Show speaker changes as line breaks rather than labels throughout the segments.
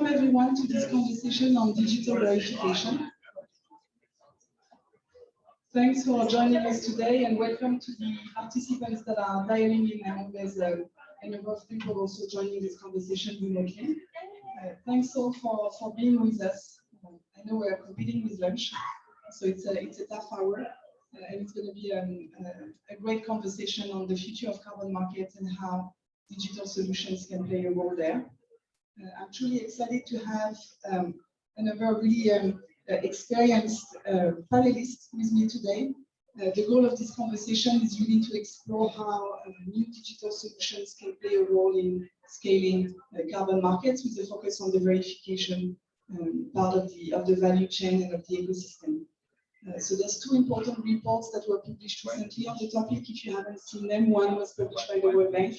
Welcome everyone to this conversation on digital verification. Thanks for joining us today, and welcome to the participants that are dialing in. I know there's a number of people also joining this conversation remotely. Thanks all for being with us. I know we're competing with lunch, so it's a tough hour, and it's going to be a great conversation on the future of carbon markets and how digital solutions can play a role there. I'm truly excited to have another really experienced panelist with me today. The goal of this conversation is really to explore how new digital solutions can play a role in scaling carbon markets, with a focus on the verification part of the value chain and of the ecosystem. So there's two important reports that were published recently on the topic. If you haven't seen them, one was published by the World Bank,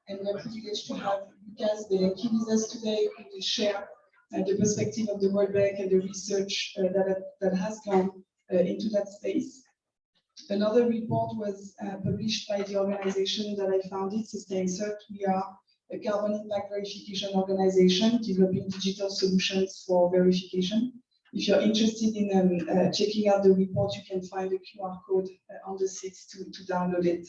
and we're privileged to have Lucas Belenki with us today, who will share the perspective of the World Bank and the research that has gone into that space. Another report was published by the organization that I founded, SustainCert. We are a carbon impact verification organization developing digital solutions for verification. If you're interested in checking out the report, you can find the QR code on the site to download it.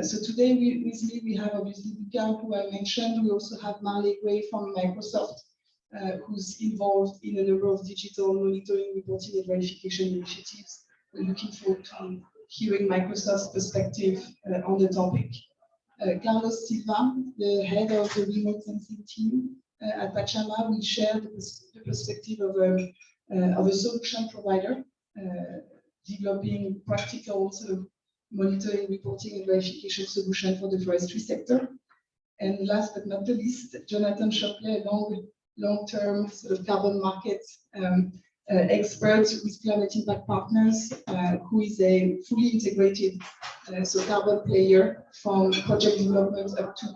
So today with me, we have obviously Luca, who I mentioned. We also have Marley Gray from Microsoft, who's involved in a number of digital monitoring, reporting, and verification initiatives. We're looking forward to hearing Microsoft's perspective on the topic. Carlos Silva, the head of the remote sensing team at Pachama, will share the perspective of a solution provider developing practical sort of monitoring, reporting, and verification solution for the forestry sector. And last but not the least, Jonathan Shopley, a long-term sort of carbon market expert with Climate Impact Partners, who is a fully integrated carbon player from project development up to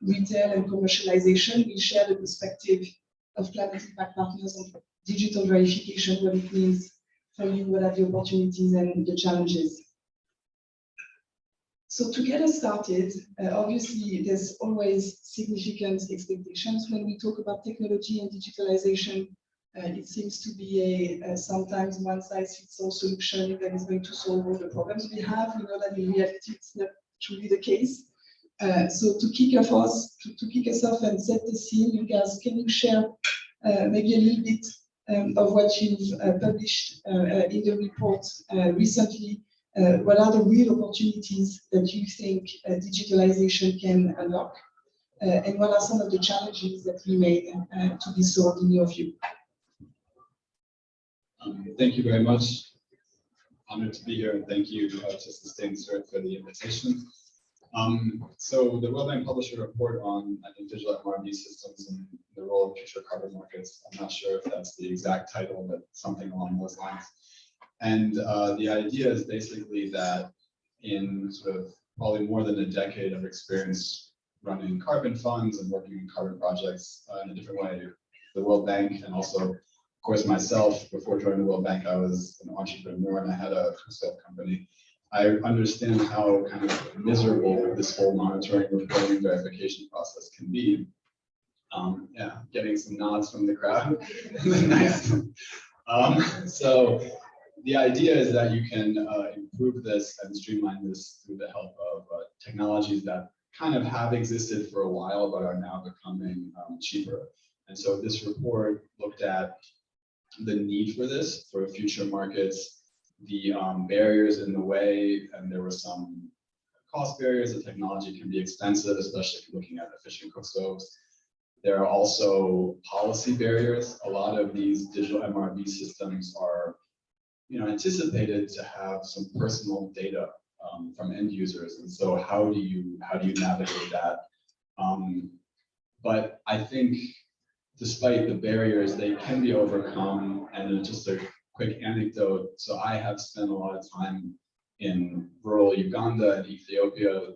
retail and commercialization. We share the perspective of Climate Impact Partners on digital verification, what it means for you, what are the opportunities and the challenges. So to get us started, obviously there's always significant expectations when we talk about technology and digitalization. It seems to be a sometimes one-size-fits-all solution that is going to solve all the problems we have. We know that in reality it's not truly the case. So to kick us off and set the scene, you guys, can you share maybe a little bit of what you've published in the report recently? What are the real opportunities that you think digitalization can unlock? And what are some of the challenges that remain to be solved in your view?
Thank you very much. Honored to be here, and thank you to SustainCert for the invitation. So the World Bank published a report on, I think, digital MRV systems and the role of future carbon markets. I'm not sure if that's the exact title, but something along those lines. And the idea is basically that in sort of probably more than a decade of experience running carbon funds and working in carbon projects in a different way, the World Bank, and also, of course, myself, before joining the World Bank, I was an entrepreneur and I had a food stuff company. I understand how kind of miserable this whole monitoring, reporting, verification process can be. Yeah, getting some nods from the crowd. Nice. So the idea is that you can improve this and streamline this through the help of technologies that kind of have existed for a while but are now becoming cheaper. And so this report looked at the need for this for future markets, the barriers in the way, and there were some cost barriers. The technology can be expensive, especially if you're looking at efficient cook stoves. There are also policy barriers. A lot of these digital MRV systems are anticipated to have some personal data from end users, and so how do you navigate that? But I think despite the barriers, they can be overcome. And just a quick anecdote: so I have spent a lot of time in rural Uganda and Ethiopia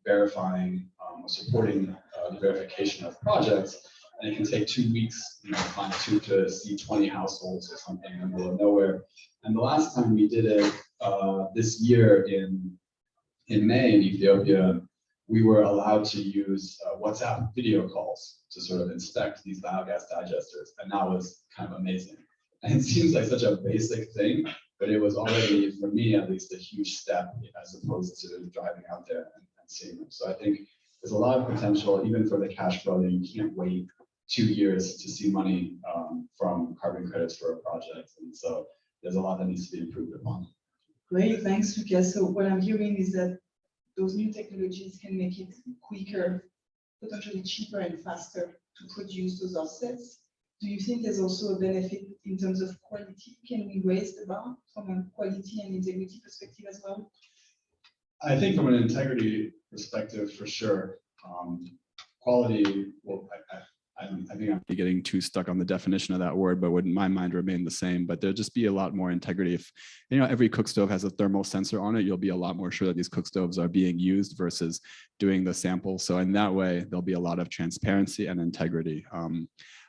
verifying, supporting the verification of projects. And it can take 2 weeks, find to see 20 households or something in the middle of nowhere. And the last time we did it this year in May in Ethiopia, we were allowed to use WhatsApp video calls to sort of inspect these biogas digesters, and that was kind of amazing. And it seems like such a basic thing, but it was already, for me at least, a huge step as opposed to driving out there and seeing them. So I think there's a lot of potential, even for the cash flow, that you can't wait 2 years to see money from carbon credits for a project. And so there's a lot that needs to be improved upon.
Great, thanks, Lucas. So what I'm hearing is that those new technologies can make it quicker, potentially cheaper and faster to produce those offsets. Do you think there's also a benefit in terms of quality? Can we raise the bar from a quality and integrity perspective as well?
I think from an integrity perspective, for sure. Quality, well, I think I'm getting too stuck on the definition of that word, but would in my mind remain the same. But there'll just be a lot more integrity. If every cook stove has a thermal sensor on it, you'll be a lot more sure that these cook stoves are being used versus doing the sample. So in that way, there'll be a lot of transparency and integrity.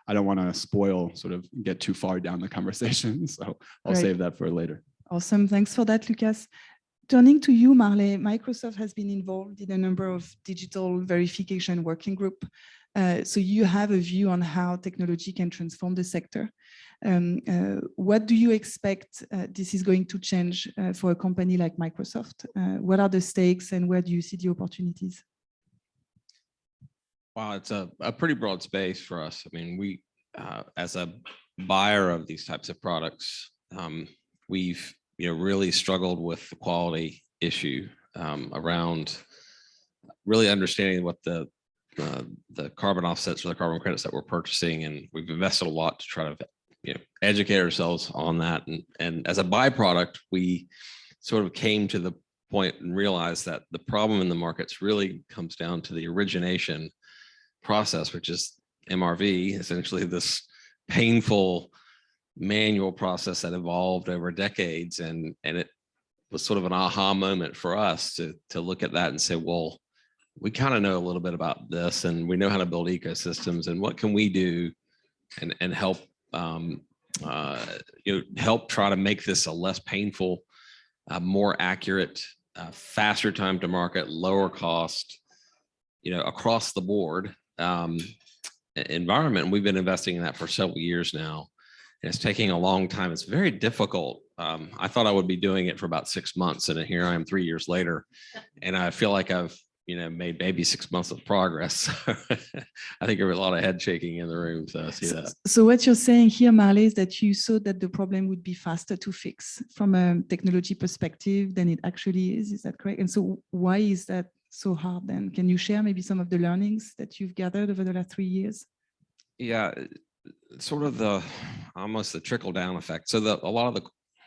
I don't want to get too far down the conversation, so I'll save that for later.
Awesome, thanks for that, Lucas. Turning to you, Marley, Microsoft has been involved in a number of digital verification working group. So you have a view on how technology can transform the sector. What do you expect this is going to change for a company like Microsoft? What are the stakes and where do you see the opportunities?
Wow, it's a pretty broad space for us. I mean, we, as a buyer of these types of products, we've really struggled with the quality issue around really understanding what the carbon offsets or the carbon credits that we're purchasing, and we've invested a lot to try to educate ourselves on that. And as a byproduct, we sort of came to the point and realized that the problem in the markets really comes down to the origination process, which is MRV, essentially this painful manual process that evolved over decades. And it was sort of an aha moment for us to look at that and say, well, we kind of know a little bit about this and we know how to build ecosystems, and what can we do and help help try to make this a less painful, more accurate, faster time to market, lower cost, across the board environment. And we've been investing in that for several years now. And it's taking a long time. It's very difficult. I thought I would be doing it for about 6 months, and here I am 3 years later, and I feel like I've made maybe 6 months of progress. I think there was a lot of head shaking in the room, so I see that.
So what you're saying here, Marley, is that you saw that the problem would be faster to fix from a technology perspective than it actually is. Is that correct? And so why is that so hard then? Can you share maybe some of the learnings that you've gathered over the last 3 years?
Yeah, sort of almost the trickle down effect. So a lot of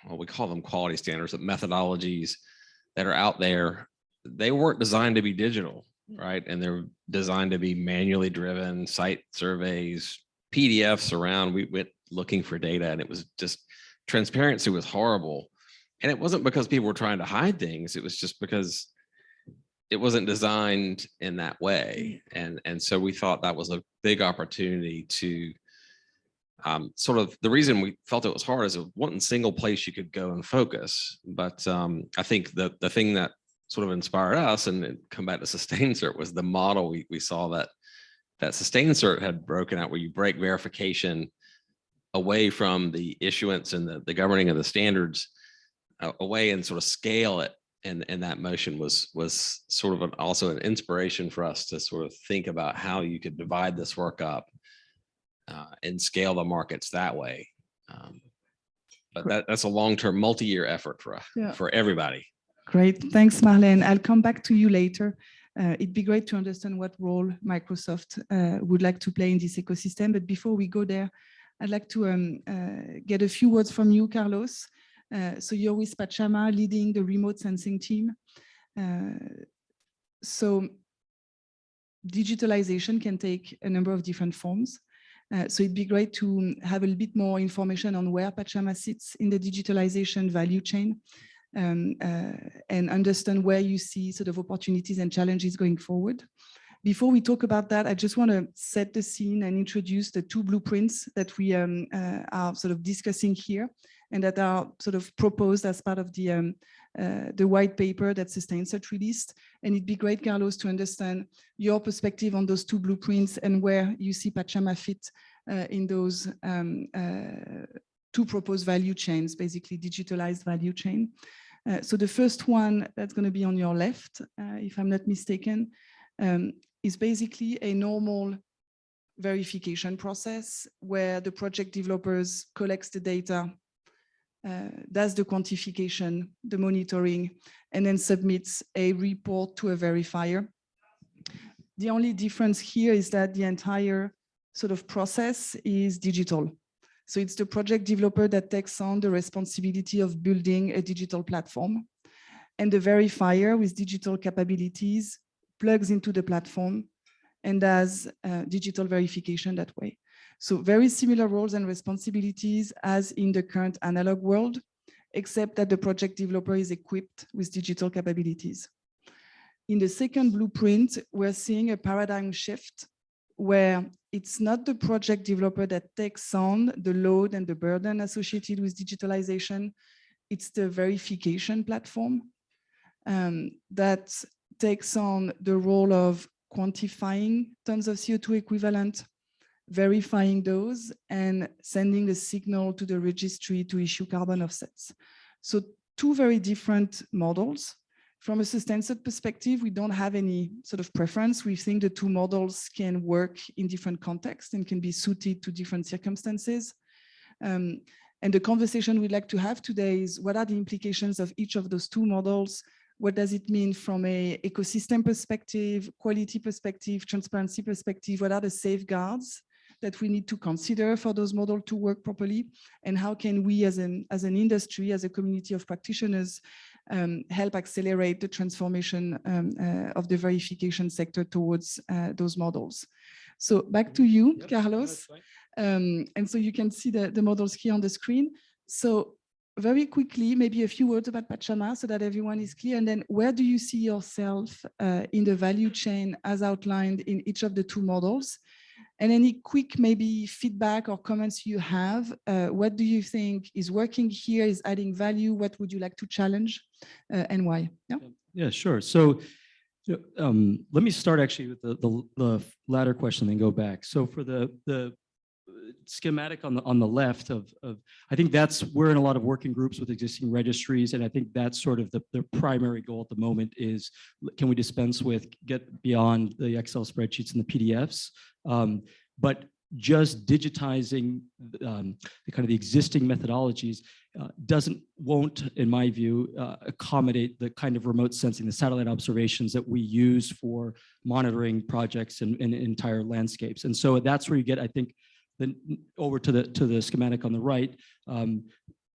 what we call them quality standards, the methodologies that are out there, they weren't designed to be digital, right? And they're designed to be manually driven, site surveys, PDFs around. We went looking for data, and it was just, transparency was horrible. And it wasn't because people were trying to hide things. It was just because it wasn't designed in that way. And so we thought that was a big opportunity to sort of, the reason we felt it was hard is it wasn't a single place you could go and focus. But I think the thing that sort of inspired us, and come back to SustainCert, was the model we saw that SustainCert had broken out, where you break verification away from the issuance and the governing of the standards away and sort of scale it. And that motion was sort of also an inspiration for us to sort of think about how you could divide this work up and scale the markets that way. But that's a long-term, multi-year effort for everybody.
Great, thanks, Marlene. I'll come back to you later. It'd be great to understand what role Microsoft would like to play in this ecosystem. But before we go there, I'd like to get a few words from you, Carlos. So you're with Pachama, leading the remote sensing team. So digitalization can take a number of different forms. So it'd be great to have a little bit more information on where Pachama sits in the digitalization value chain, and understand where you see sort of opportunities and challenges going forward. Before we talk about that, I just want to set the scene and introduce the 2 blueprints that we are sort of discussing here, and that are sort of proposed as part of the the white paper that Sustainset released. And it'd be great, Carlos, to understand your perspective on those two blueprints and where you see Pachama fit in those two proposed value chains, basically digitalized value chain. So the first one that's going to be on your left, if I'm not mistaken, is basically a normal verification process where the project developers collects the data, does the quantification, the monitoring, and then submits a report to a verifier. The only difference here is that the entire sort of process is digital. So it's the project developer that takes on the responsibility of building a digital platform. And the verifier with digital capabilities plugs into the platform and does digital verification that way. So very similar roles and responsibilities as in the current analog world, except that the project developer is equipped with digital capabilities. In the second blueprint, we're seeing a paradigm shift where it's not the project developer that takes on the load and the burden associated with digitalization. It's the verification platform that takes on the role of quantifying tons of CO2 equivalent, verifying those, and sending the signal to the registry to issue carbon offsets. So two very different models. From a Sustainset perspective, we don't have any sort of preference. We think the two models can work in different contexts and can be suited to different circumstances. And the conversation we'd like to have today is what are the implications of each of those two models? What does it mean from an ecosystem perspective, quality perspective, transparency perspective? What are the safeguards that we need to consider for those models to work properly? And how can we as an industry, as a community of practitioners, help accelerate the transformation of the verification sector towards those models? So back to you, yep, Carlos. And so you can see the models here on the screen. So very quickly, maybe a few words about Pachama so that everyone is clear. And then where do you see yourself in the value chain as outlined in each of the two models? And any quick maybe feedback or comments you have, what do you think is working here, is adding value? What would you like to challenge and why? Yeah,
yeah, sure. So let me start actually with the latter question, then go back. So for the schematic on the left of I think that's we're in a lot of working groups with existing registries, and I think that's sort of the primary goal at the moment is can we dispense with get beyond the Excel spreadsheets and the PDFs, but just digitizing the kind of the existing methodologies won't, in my view, accommodate the kind of remote sensing, the satellite observations that we use for monitoring projects and entire landscapes. And so that's where you get, I think, then over to the schematic on the right,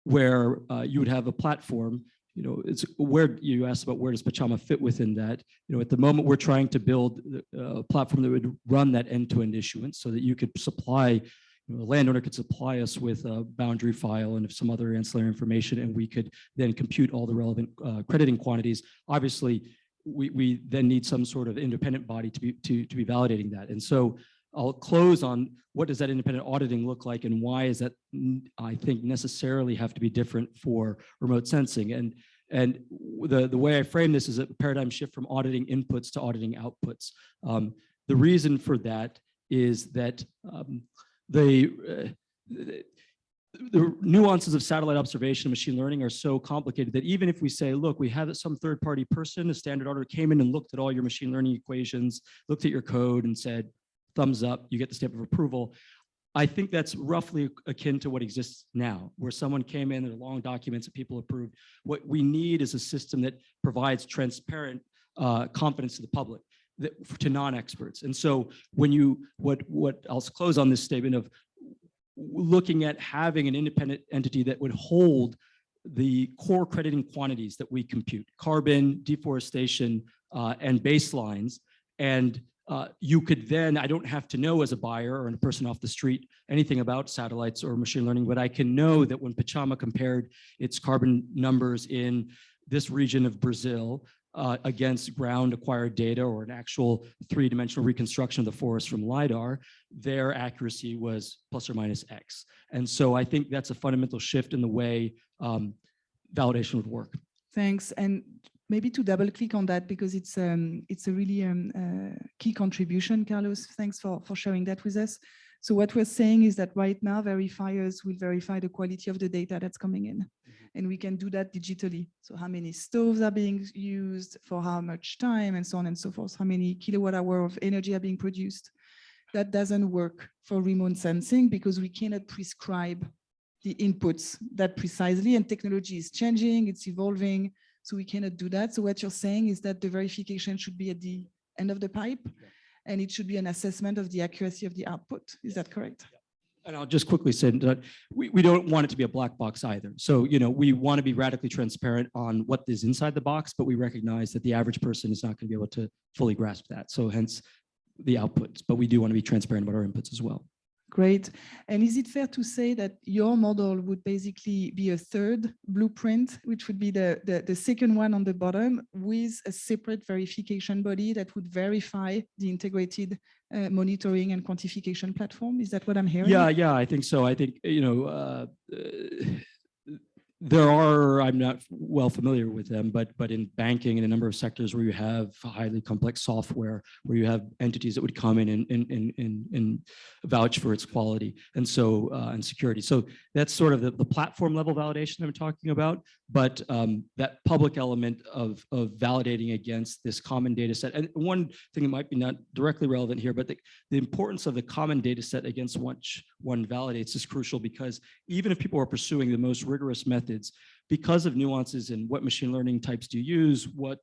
where you would have a platform. You know, it's where you asked about where does Pachama fit within that. You know, at the moment we're trying to build a platform that would run that end-to-end issuance, so that you could supply, you know, the landowner could supply us with a boundary file and some other ancillary information, and we could then compute all the relevant crediting quantities. Obviously, we then need some sort of independent body to be validating that, and so. I'll close on what does that independent auditing look like, and why is that, I think, necessarily have to be different for remote sensing. And the way I frame this is a paradigm shift from auditing inputs to auditing outputs. The reason for that is that the nuances of satellite observation and machine learning are so complicated that even if we say, look, we have some third-party person, a standard auditor came in and looked at all your machine learning equations, looked at your code and said, thumbs up, you get the stamp of approval. I think that's roughly akin to what exists now, where someone came in, there are long documents that people approved. What we need is a system that provides transparent confidence to the public, to non-experts. And so when I'll close on this statement of looking at having an independent entity that would hold the core crediting quantities that we compute, carbon, deforestation, and baselines, and you could then, I don't have to know as a buyer or a person off the street anything about satellites or machine learning, but I can know that when Pachama compared its carbon numbers in this region of Brazil against ground acquired data or an actual three-dimensional reconstruction of the forest from LiDAR, their accuracy was plus or minus X. And so I think that's a fundamental shift in the way validation would work.
Thanks. And maybe to double click on that, because it's a really key contribution, Carlos. Thanks for sharing that with us. So what we're saying is that right now, verifiers will verify the quality of the data that's coming in. And we can do that digitally. So how many stoves are being used, for how much time, and so on and so forth. How many kilowatt hour of energy are being produced. That doesn't work for remote sensing because we cannot prescribe the inputs that precisely, and technology is changing, it's evolving, so we cannot do that. So what you're saying is that the verification should be at the end of the pipe, and it should be an assessment of the accuracy of the output. Is that correct?
And I'll just quickly say that we don't want it to be a black box either. So, we want to be radically transparent on what is inside the box, but we recognize that the average person is not going to be able to fully grasp that. So hence the outputs, but we do want to be transparent about our inputs as well.
Great. And is it fair to say that your model would basically be a third blueprint, which would be the second one on the bottom, with a separate verification body that would verify the integrated monitoring and quantification platform? Is that what I'm hearing?
Yeah, I think so. I think, there are, I'm not well familiar with them, but in banking and a number of sectors where you have highly complex software, where you have entities that would come in and vouch for its quality and so and security. So that's sort of the platform level validation I'm talking about. But that public element of validating against this common data set. And one thing that might be not directly relevant here, but the importance of the common data set against which one validates is crucial, because even if people are pursuing the most rigorous methods, because of nuances in what machine learning types do you use, what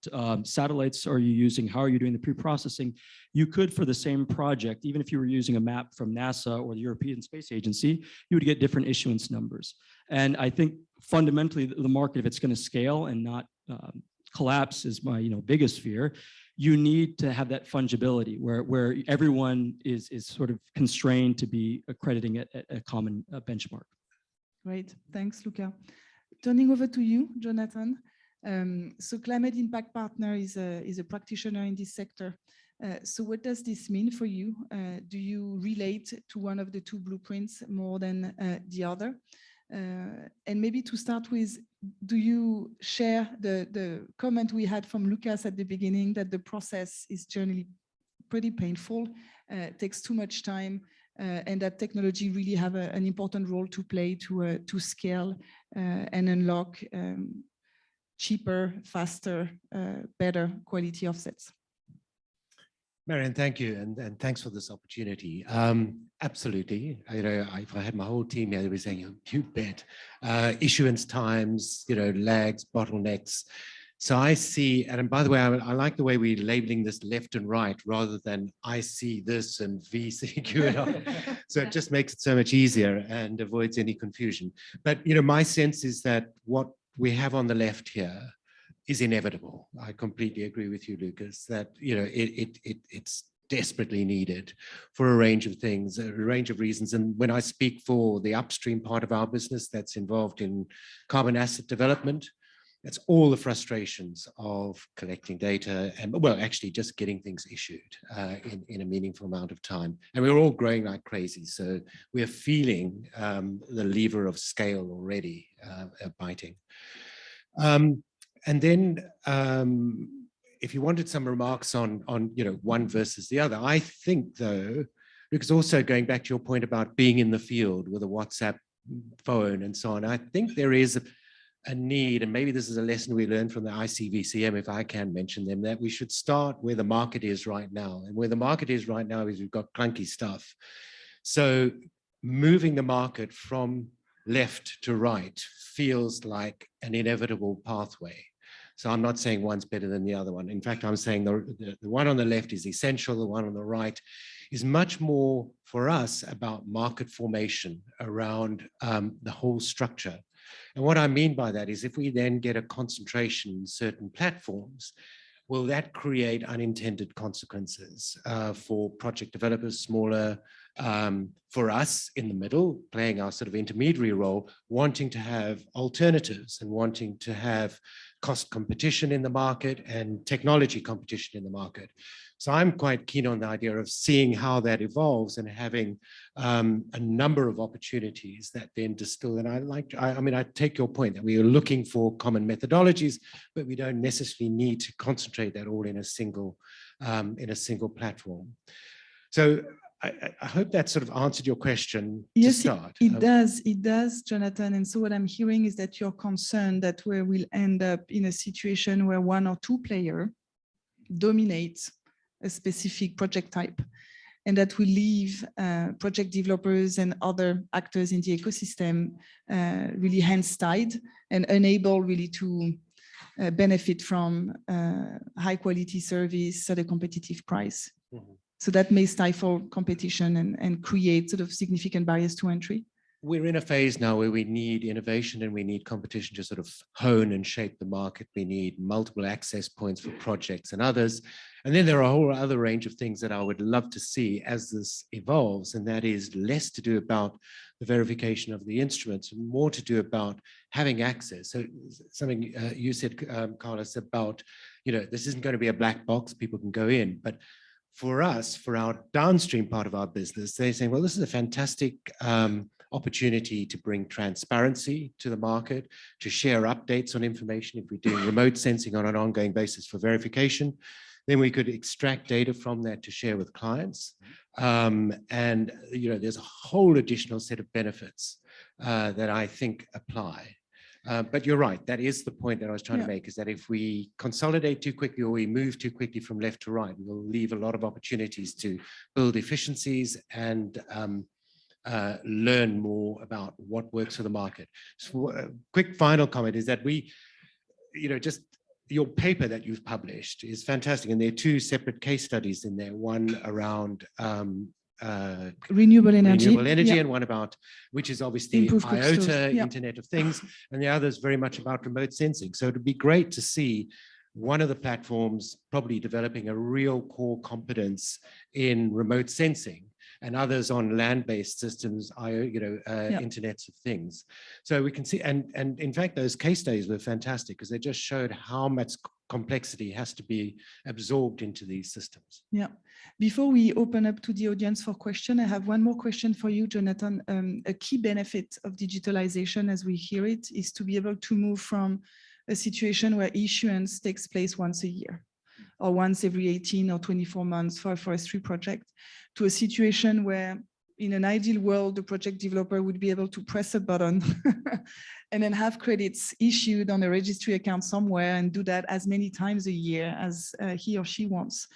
satellites are you using, how are you doing the pre-processing, you could, for the same project, even if you were using a map from NASA or the European Space Agency, you would get different issuance numbers. And I think fundamentally the market, if it's going to scale and not collapse, is my biggest fear. You need to have that fungibility where everyone is sort of constrained to be accrediting at a common benchmark.
Great, thanks, Luca. Turning over to you, Jonathan. So Climate Impact Partner is a practitioner in this sector. So what does this mean for you? Do you relate to one of the two blueprints more than the other? And maybe to start with, do you share the comment we had from Lucas at the beginning that the process is generally pretty painful, takes too much time, and that technology really have an important role to play to scale and unlock cheaper, faster, better quality offsets?
Marianne, thank you, and thanks for this opportunity. Absolutely, if I had my whole team here, they were saying, you bet. Issuance times, lags, bottlenecks. So I see, and by the way, I like the way we're labeling this left and right rather than I see this and V C Q and R. So it just makes it so much easier and avoids any confusion. But my sense is that what we have on the left here is inevitable. I completely agree with you, Lucas, that it's desperately needed for a range of things, a range of reasons. And when I speak for the upstream part of our business that's involved in carbon asset development, that's all the frustrations of collecting data and, well, actually just getting things issued in a meaningful amount of time. And we're all growing like crazy. So we're feeling the lever of scale already biting. And then if you wanted some remarks on one versus the other, I think though, because also going back to your point about being in the field with a WhatsApp phone and so on, I think there is a need, and maybe this is a lesson we learned from the ICVCM, if I can mention them, that we should start where the market is right now. And where the market is right now is we've got clunky stuff. So moving the market from left to right feels like an inevitable pathway. So I'm not saying one's better than the other one. In fact, I'm saying the one on the left is essential, the one on the right is much more for us about market formation around the whole structure. And what I mean by that is if we then get a concentration in certain platforms, will that create unintended consequences for project developers, smaller For us in the middle, playing our sort of intermediary role, wanting to have alternatives and wanting to have cost competition in the market and technology competition in the market. So I'm quite keen on the idea of seeing how that evolves and having a number of opportunities that then distill. And I mean, I take your point that we are looking for common methodologies, but we don't necessarily need to concentrate that all in a single platform. So I hope that sort of answered your question to start.
It does, Jonathan. And so what I'm hearing is that you're concerned that we will end up in a situation where one or two players dominate a specific project type, and that will leave project developers and other actors in the ecosystem really hands-tied and unable really to benefit from high quality service at a competitive price. Mm-hmm. So that may stifle competition and create sort of significant barriers to entry.
We're in a phase now where we need innovation and we need competition to sort of hone and shape the market. We need multiple access points for projects and others. And then there are a whole other range of things that I would love to see as this evolves. And that is less to do about the verification of the instruments and more to do about having access. So something you said, Carlos, about, this isn't going to be a black box, people can go in, but for us, for our downstream part of our business, they're saying, well, this is a fantastic opportunity to bring transparency to the market, to share updates on information. If we're doing remote sensing on an ongoing basis for verification, then we could extract data from that to share with clients. And there's a whole additional set of benefits that I think apply. But you're right, that is the point that I was trying to make, is that if we consolidate too quickly or we move too quickly from left to right, we'll leave a lot of opportunities to build efficiencies and learn more about what works for the market. So a quick final comment is that we, just your paper that you've published is fantastic. And there are two separate case studies in there, one around
renewable energy,
and one about, which is obviously IoT, Internet of Things, and the other is very much about remote sensing. So it'd be great to see one of the platforms probably developing a real core competence in remote sensing, and others on land-based systems, Internets of Things. So we can see, and in fact, those case studies were fantastic because they just showed how much complexity has to be absorbed into these systems.
Yeah. Before we open up to the audience for question, I have one more question for you, Jonathan. A key benefit of digitalization, as we hear it, is to be able to move from a situation where issuance takes place once a year or once every 18 or 24 months for a forestry project, to a situation where, in an ideal world, the project developer would be able to press a button and then have credits issued on a registry account somewhere and do that as many times a year as he or she wants.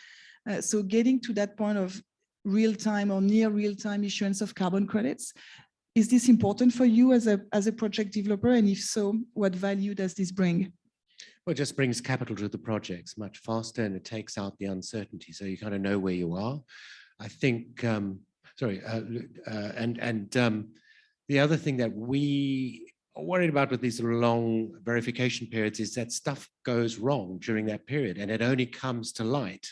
So getting to that point of real-time or near real-time issuance of carbon credits, is this important for you as a project developer? And if so, what value does this bring?
Well, it just brings capital to the projects much faster, and it takes out the uncertainty. So you kind of know where you are. I think, the other thing that we are worried about with these long verification periods is that stuff goes wrong during that period, and it only comes to light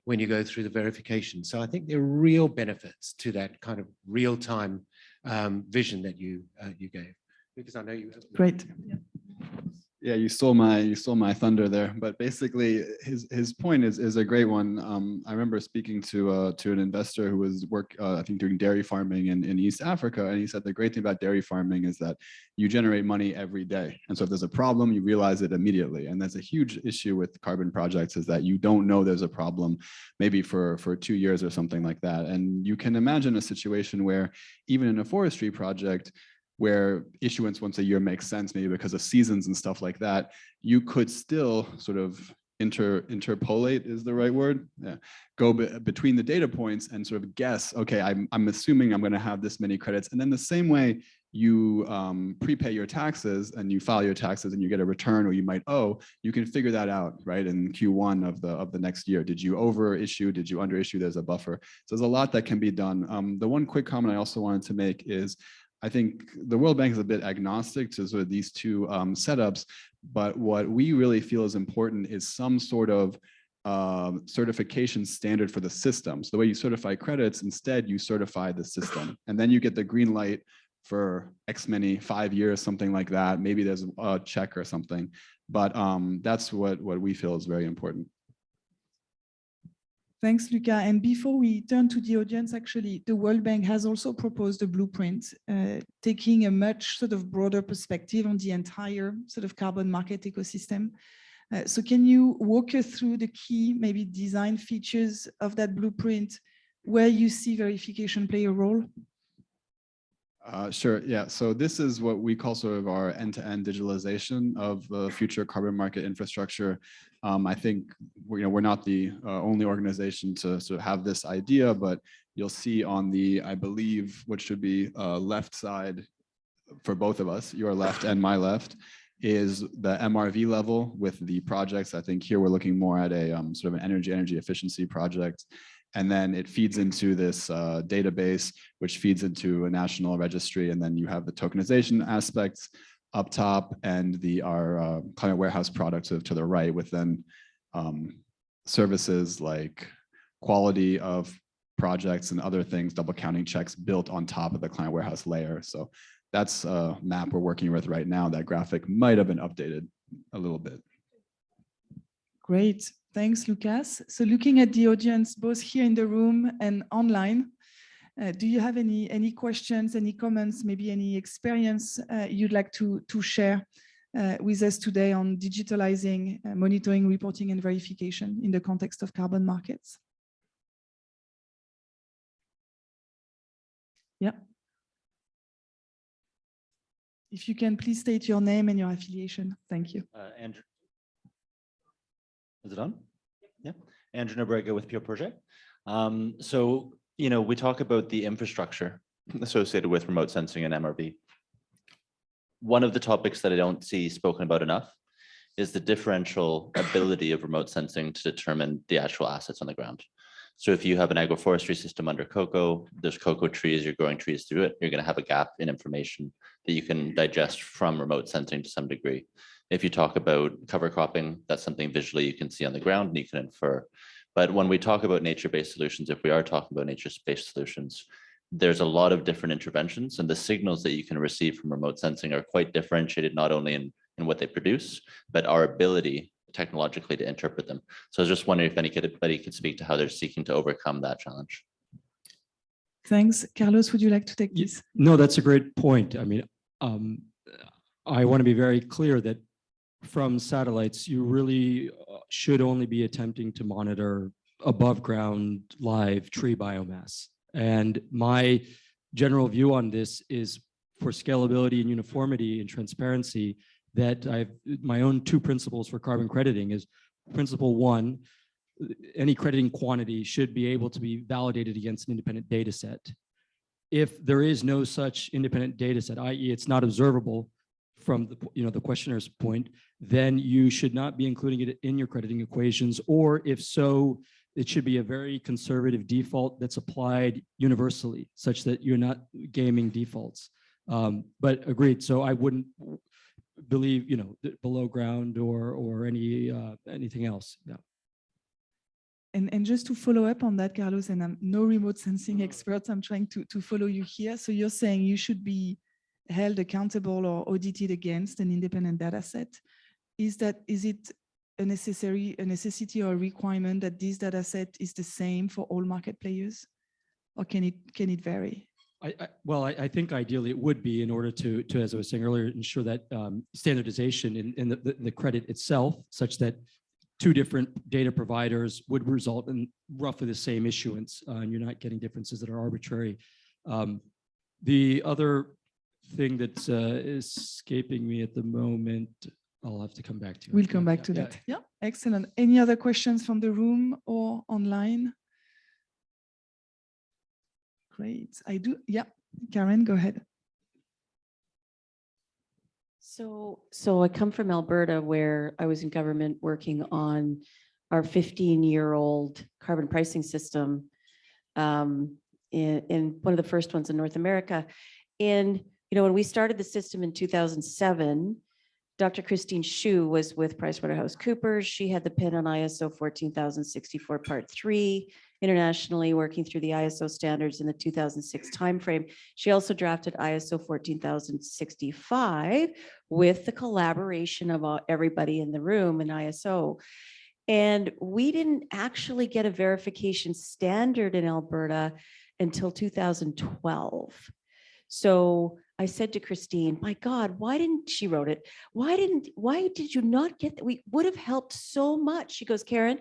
when you go through the verification. So I think there are real benefits to that kind of real-time vision that you gave, because I know you have.
Great.
Yeah, you stole my thunder there. But basically, his point is a great one. I remember speaking to an investor who was I think doing dairy farming in East Africa, and he said the great thing about dairy farming is that you generate money every day. And so if there's a problem, you realize it immediately. And that's a huge issue with carbon projects, is that you don't know there's a problem maybe for 2 years or something like that. And you can imagine a situation where even in a forestry project, where issuance once a year makes sense, maybe because of seasons and stuff like that, you could still sort of interpolate is the right word. Yeah. Go between the data points and sort of guess, okay, I'm assuming I'm going to have this many credits. And then the same way you prepay your taxes and you file your taxes and you get a return, or you might owe, you can figure that out, right? In Q1 of the next year. Did you over issue? Did you under issue? There's a buffer. So there's a lot that can be done. The one quick comment I also wanted to make is, I think the World Bank is a bit agnostic to sort of these two setups, but what we really feel is important is some sort of certification standard for the system. So the way you certify credits, instead you certify the system, and then you get the green light for X many, 5 years, something like that. Maybe there's a check or something, but that's what we feel is very important.
Thanks, Luca. And before we turn to the audience, actually, the World Bank has also proposed a blueprint, taking a much sort of broader perspective on the entire sort of carbon market ecosystem. So can you walk us through the key, maybe design features of that blueprint, where you see verification play a role?
Sure. Yeah. So this is what we call sort of our end-to-end digitalization of the future carbon market infrastructure. I think we're not the only organization to sort of have this idea, but you'll see on the, I believe, what should be left side for both of us, your left and my left, is the MRV level with the projects. I think here we're looking more at a sort of an energy efficiency project. And then it feeds into this database, which feeds into a national registry. And then you have the tokenization aspects up top and our client warehouse products to the right, with then services like quality of projects and other things, double counting checks built on top of the client warehouse layer. So that's a map we're working with right now. That graphic might have been updated a little bit.
Great. Thanks, Lucas. So looking at the audience, both here in the room and online, do you have any questions, any comments, maybe any experience you'd like to share with us today on digitalizing monitoring, reporting, and verification in the context of carbon markets? Yeah. If you can please state your name and your affiliation. Thank you.
Andrew. Is it on? Yeah. Andrew Nobrega with Pure Project. So, we talk about the infrastructure associated with remote sensing and MRV. One of the topics that I don't see spoken about enough is the differential ability of remote sensing to determine the actual assets on the ground. So if you have an agroforestry system under cocoa, there's cocoa trees, you're growing trees through it, you're going to have a gap in information that you can digest from remote sensing to some degree. If you talk about cover cropping, that's something visually you can see on the ground and you can infer. But when we talk about nature-based solutions, if we are talking about nature-based solutions, there's a lot of different interventions, and the signals that you can receive from remote sensing are quite differentiated, not only in what they produce, but our ability technologically to interpret them. So I was just wondering if anybody could speak to how they're seeking to overcome that challenge.
Thanks. Carlos, would you like to take this?
No, that's a great point. I mean, I want to be very clear that from satellites, you really should only be attempting to monitor above ground live tree biomass. And my general view on this is, for scalability and uniformity and transparency, that my own 2 principles for carbon crediting is: principle 1, any crediting quantity should be able to be validated against an independent data set. If there is no such independent data set, i.e. it's not observable from the questioner's point, then you should not be including it in your crediting equations, or if so, it should be a very conservative default that's applied universally, such that you're not gaming defaults. But agreed. So I wouldn't believe, below ground or anything else. Yeah.
And just to follow up on that, Carlos, and I'm no remote sensing expert, I'm trying to follow you here. So you're saying you should be held accountable or audited against an independent data set. Is it a necessity or a requirement that this data set is the same for all market players, or can it vary?
I think ideally it would be, in order to as I was saying earlier, ensure that standardization in the credit itself, such that 2 different data providers would result in roughly the same issuance, and you're not getting differences that are arbitrary. The other thing that's escaping me at the moment, I'll have to come back to.
We'll come back to that. Yeah, excellent. Any other questions from the room or online? Great. I do. Yeah, Karen, go ahead.
So I come from Alberta, where I was in government working on our 15-year-old carbon pricing system, in one of the first ones in North America. And when we started the system in 2007, Dr. Christine Shu was with PricewaterhouseCoopers. She had the pin on ISO 14064 Part 3, internationally working through the ISO standards in the 2006 timeframe. She also drafted ISO 14065 with the collaboration of everybody in the room in ISO. And we didn't actually get a verification standard in Alberta until 2012. So I said to Christine, my God, why didn't she wrote it? Why did you not get that? We would have helped so much. She goes, Karen,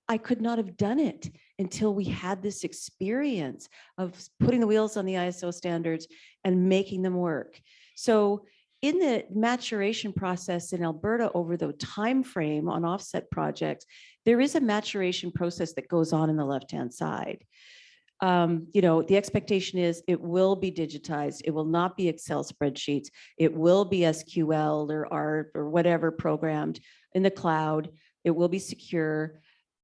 I could not have done it until we had this experience of putting the wheels on the ISO standards and making them work. So in the maturation process in Alberta over the time frame on offset projects, there is a maturation process that goes on in the left-hand side. The expectation is it will be digitized. It will not be Excel spreadsheets. It will be SQL or R or whatever programmed in the cloud. It will be secure.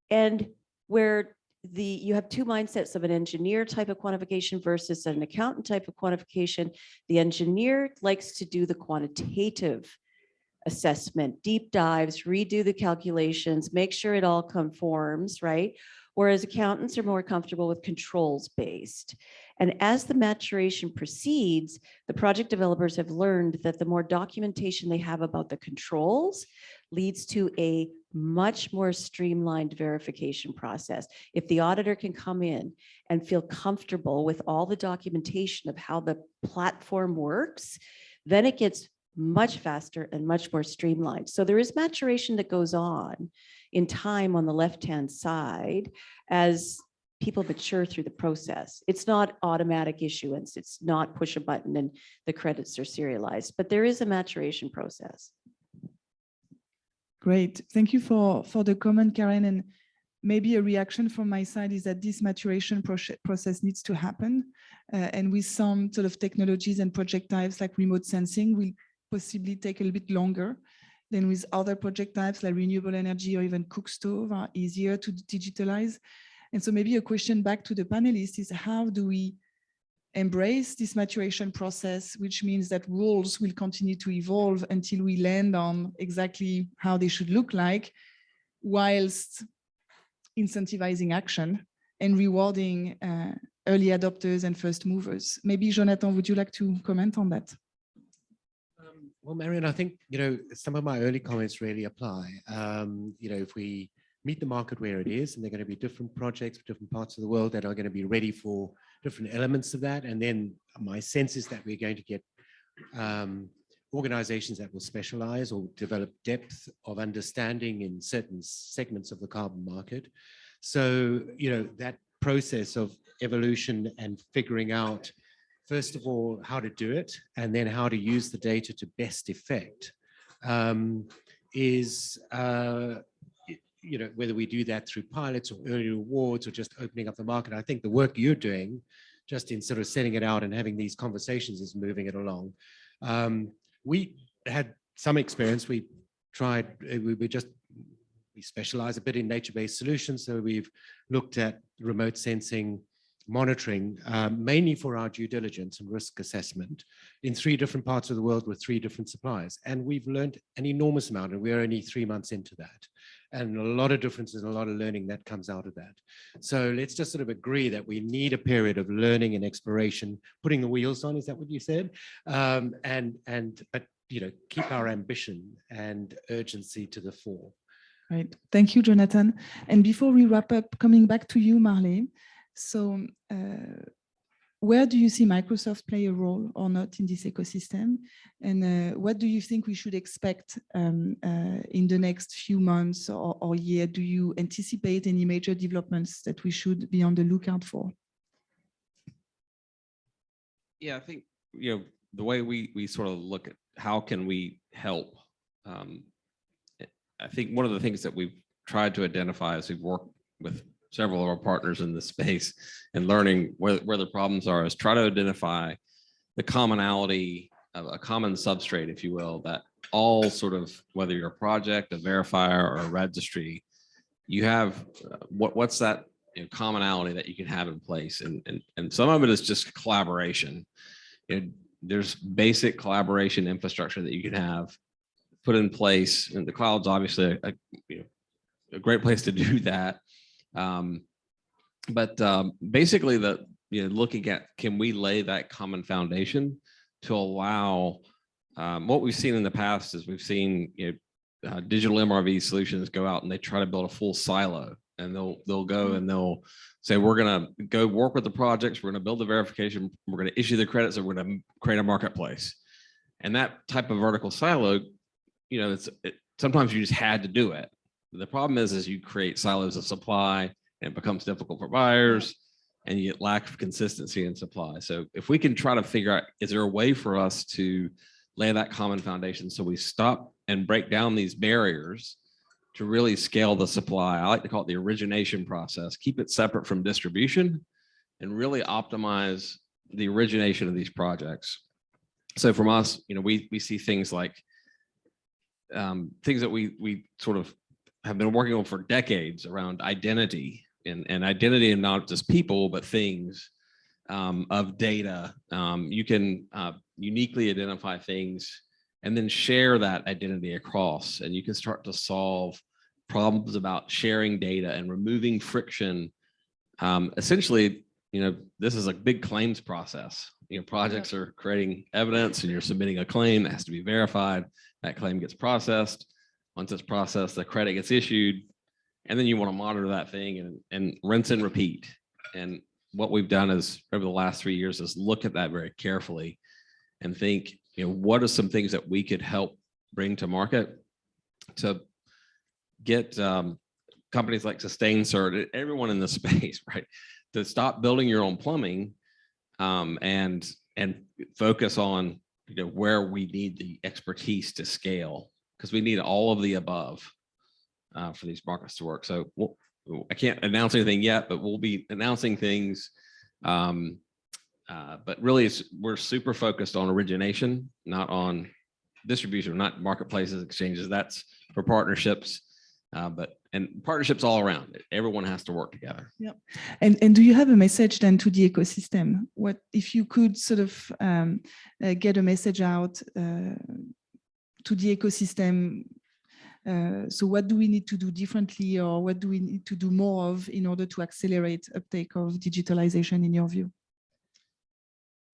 And where you have two mindsets of an engineer type of quantification versus an accountant type of quantification. The engineer likes to do the quantitative assessment, deep dives, redo the calculations, make sure it all conforms, right? Whereas accountants are more comfortable with controls based. And as the maturation proceeds, the project developers have learned that the more documentation they have about the controls leads to a much more streamlined verification process. If the auditor can come in and feel comfortable with all the documentation of how the platform works, then it gets much faster and much more streamlined. So there is maturation that goes on in time on the left-hand side as people mature through the process. It's not automatic issuance. It's not push a button and the credits are serialized, but there is a maturation process.
Great. Thank you for the comment, Karen. And maybe a reaction from my side is that this maturation process needs to happen. And with some sort of technologies and project types like remote sensing will possibly take a little bit longer than with other project types like renewable energy or even cook stove are easier to digitalize. And so maybe a question back to the panelists is how do we embrace this maturation process, which means that rules will continue to evolve until we land on exactly how they should look like, whilst incentivizing action and rewarding early adopters and first movers. Maybe Jonathan, would you like to comment on that?
Well, Marion, I think, some of my early comments really apply. If we meet the market where it is, and there are going to be different projects for different parts of the world that are going to be ready for different elements of that. And then my sense is that we're going to get organizations that will specialize or develop depth of understanding in certain segments of the carbon market. So, that process of evolution and figuring out, first of all, how to do it, and then how to use the data to best effect is, whether we do that through pilots or early rewards or just opening up the market. I think the work you're doing, just in sort of setting it out and having these conversations, is moving it along. We had some experience. We tried, we specialize a bit in nature-based solutions. So we've looked at remote sensing monitoring, mainly for our due diligence and risk assessment in 3 different parts of the world with 3 different suppliers. And we've learned an enormous amount, and we're only 3 months into that. And a lot of differences and a lot of learning that comes out of that. So let's just sort of agree that we need a period of learning and exploration, putting the wheels on, is that what you said? But keep our ambition and urgency to the fore.
Right. Thank you, Jonathan. And before we wrap up, coming back to you, Marley. So where do you see Microsoft play a role or not in this ecosystem? And what do you think we should expect in the next few months or year? Do you anticipate any major developments that we should be on the lookout for?
Yeah, I think, the way we sort of look at how can we help, I think one of the things that we've tried to identify as we've worked with several of our partners in this space and learning where the problems are is try to identify the commonality of a common substrate, if you will, that all sort of, whether you're a project, a verifier, or a registry, you have what's that commonality that you can have in place. And some of it is just collaboration. There's basic collaboration infrastructure that you can have put in place, and the cloud's obviously a great place to do that. Basically, looking at, can we lay that common foundation to allow what we've seen in the past is we've seen digital MRV solutions go out and they try to build a full silo, and they'll go and they'll say, we're going to go work with the projects, we're going to build the verification, we're going to issue the credits, and we're going to create a marketplace. And that type of vertical silo, sometimes you just had to do it. The problem is you create silos of supply, and it becomes difficult for buyers, and you get lack of consistency in supply. So if we can try to figure out, is there a way for us to lay that common foundation so we stop and break down these barriers to really scale the supply? I like to call it the origination process. Keep it separate from distribution and really optimize the origination of these projects. So from us, we see things like things that we sort of have been working on for decades around identity and identity, and not just people, but things of data. You can uniquely identify things and then share that identity across, and you can start to solve problems about sharing data and removing friction. Essentially, this is a big claims process. Projects are creating evidence, and you're submitting a claim that has to be verified. That claim gets processed. Once it's processed, the credit gets issued, and then you want to monitor that thing and rinse and repeat. And what we've done is over the last 3 years is look at that very carefully and think, what are some things that we could help bring to market to get companies like SustainCert, everyone in the space, right, to stop building your own plumbing and focus on where we need the expertise to scale, because we need all of the above for these markets to work. So I can't announce anything yet, but we'll be announcing things. But really, we're super focused on origination, not on distribution, not marketplaces, exchanges. That's for partnerships, and partnerships all around it. Everyone has to work together.
Yeah. And do you have a message then to the ecosystem? What if you could sort of get a message out to the ecosystem? So what do we need to do differently, or what do we need to do more of in order to accelerate uptake of digitalization in your view?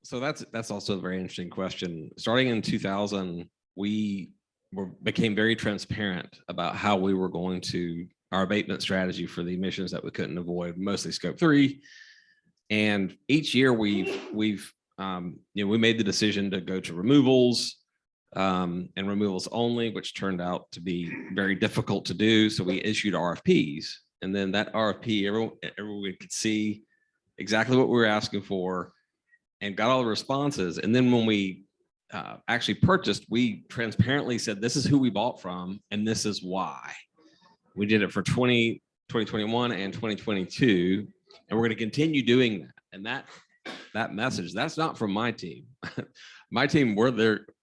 So that's also a very interesting question. Starting in 2000, we became very transparent about how we were going to our abatement strategy for the emissions that we couldn't avoid, mostly scope 3. And each year we made the decision to go to removals and removals only, which turned out to be very difficult to do. So we issued RFPs, and then that RFP, everyone could see exactly what we were asking for and got all the responses. And then when we actually purchased, we transparently said, this is who we bought from, and this is why. We did it for 2021 and 2022, and we're going to continue doing that. And that message, that's not from my team. My team,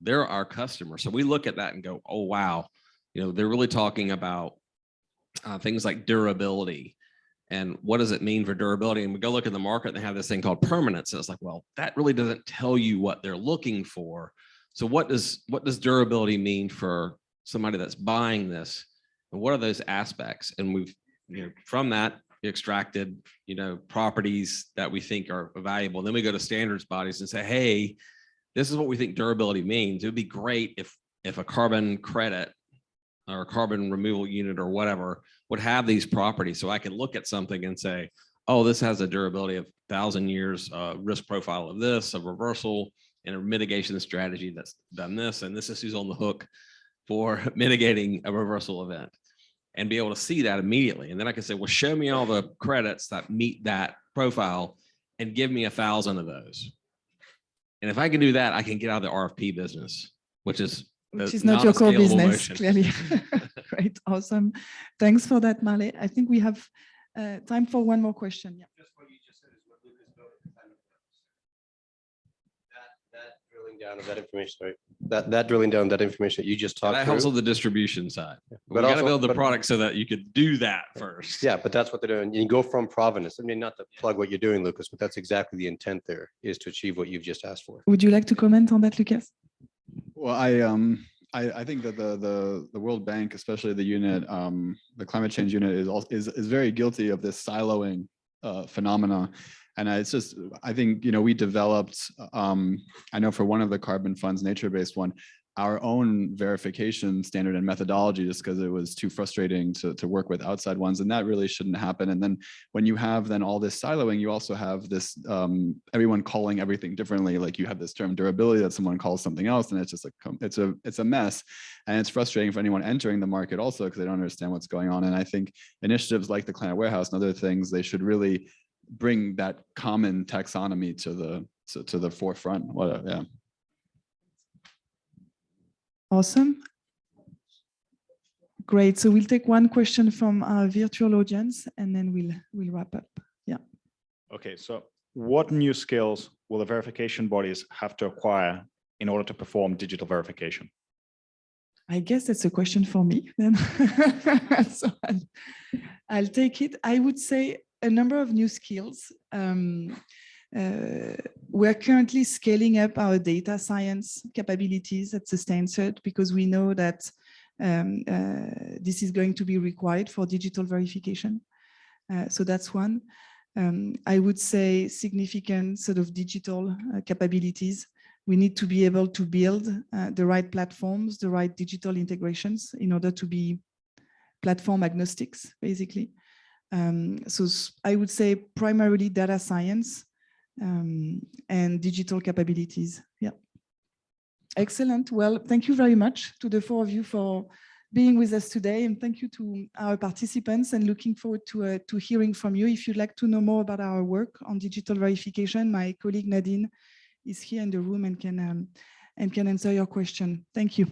they're our customer. So we look at that and go, oh, wow. They're really talking about things like durability. And what does it mean for durability? And we go look at the market, and they have this thing called permanence. And it's like, well, that really doesn't tell you what they're looking for. So what does durability mean for somebody that's buying this? And what are those aspects? And we've, from that, extracted, properties that we think are valuable. And then we go to standards bodies and say, hey, this is what we think durability means. It would be great if a carbon credit or a carbon removal unit or whatever would have these properties. So I can look at something and say, oh, this has a durability of 1,000 years, risk profile of this, a reversal, and a mitigation strategy that's done this. And this is who's on the hook for mitigating a reversal event, and be able to see that immediately. And then I can say, well, show me all the credits that meet that profile and give me 1,000 of those. And if I can do that, I can get out of the RFP business, which is
not your core business, clearly. Great, awesome. Thanks for that, Marley. I think we have time for one more question. Yeah.
Just what you just said is what Lucas built. That drilling down of that information, right? That drilling down that information that you just talked
that
through.
helps with the distribution side.
Yeah.
We got to build the product so that you could do that first.
Yeah, but that's what they're doing. You go from provenance. I mean, not to plug what you're doing, Lucas, but that's exactly the intent there, is to achieve what you've just asked for.
Would you like to comment on that, Lucas?
Well, I think that the World Bank, especially the unit, the climate change unit, is very guilty of this siloing phenomena. And it's just, I think, we developed, I know for one of the carbon funds, nature-based one, our own verification standard and methodology, just because it was too frustrating to work with outside ones, and that really shouldn't happen. And then when you have then all this siloing, you also have this everyone calling everything differently. Like you have this term durability that someone calls something else, and it's just like it's a mess, and it's frustrating for anyone entering the market also because they don't understand what's going on. And I think initiatives like the Climate Warehouse and other things, they should really bring that common taxonomy to the forefront. Yeah.
Awesome. Great. So we'll take one question from our virtual audience and then we'll wrap up. Yeah.
Okay, so what new skills will the verification bodies have to acquire in order to perform digital verification?
I guess that's a question for me then. So I'll take it. I would say a number of new skills. We're currently scaling up our data science capabilities at SustainCert because we know that this is going to be required for digital verification. So that's one. I would say significant sort of digital capabilities. We need to be able to build the right platforms, the right digital integrations in order to be platform agnostics, basically. So I would say primarily data science and digital capabilities. Yeah. Excellent. Well, thank you very much to the four of you for being with us today, and thank you to our participants, and looking forward to hearing from you. If you'd like to know more about our work on digital verification, my colleague Nadine is here in the room and can answer your question. Thank you.